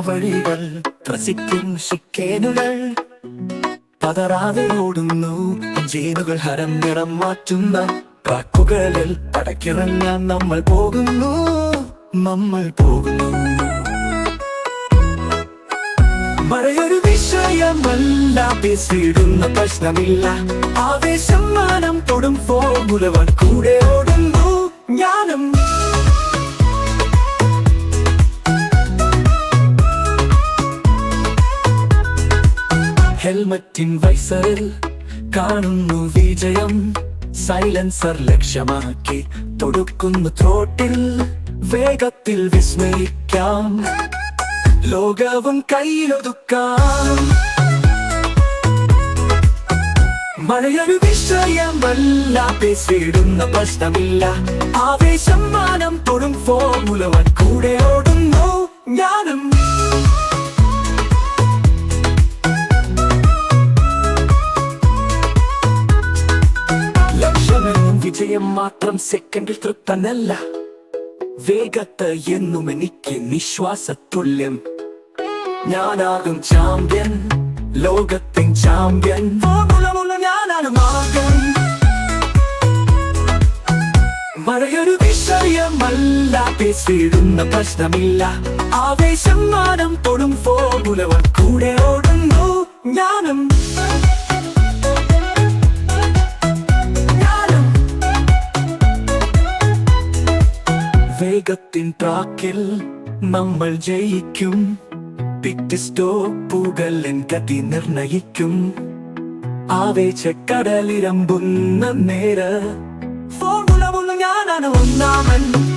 വഴികൾ ത്രസിക്കും ശിക്കേനുകൾ പതറാതെ ഓടുന്നു ജീനുകൾ ഹരം നിറം മാറ്റുന്ന ട്രാക്കുകളിൽ പടക്കിറങ്ങാൻ നമ്മൾ പോകുന്നു മഴയൊരു വിഷയമല്ല പേസിടുന്ന പ്രശ്നമില്ല ആവേശം മാനം തൊടും ഫോർമുലവൻ കൂടെ ഓടുന്നു ഞാനും ഹെൽമറ്റിൻ വൈസറിൽ കാണുന്നു വിജയം സൈലൻസർ ലക്ഷ്യമാക്കി തൊടുക്കുന്നു ത്രോട്ടിൽ വേഗത്തിൽ വിസ്മയിക്കാം ലോകവും കയ്യിലൊതുക്കാം മഴയൊരു വിഷയമല്ല പേസിടുന്ന പ്രശ്നമില്ല ആവേശം മാനം തൊടും ഫോർമുലവൻ കൂടെ ഓടുന്നു ഞാനും വിജയം മാത്രം സെക്കൻഡിൽ തൃപ്തനല്ല വേഗത്ത് എന്നും എനിക്ക് നിശ്വാസത്തുല്യം ഞാനാകും ചാമ്പ്യൻ ലോകത്തിൻ ചാമ്പ്യൻ ഞാനാണ് മാർഗം മഴയൊരു വിഷയമല്ല പേസിടുന്ന പ്രശ്നമില്ല ആവേശം മാനം തൊടും ഫോർമുലവൻ കൂടെ ഓടുന്നു ഞാനും വേഗത്തിൻ ട്രാക്കിൽ നമ്മൾ ജയിക്കും പിറ്റ് സ്റ്റോപ്പുകൾ ഗതി നിർണയിക്കും ആവേശക്കടലിരമ്പുന്ന നേര ഫോർമുല ഞാനാണ് ഒന്നാമൻ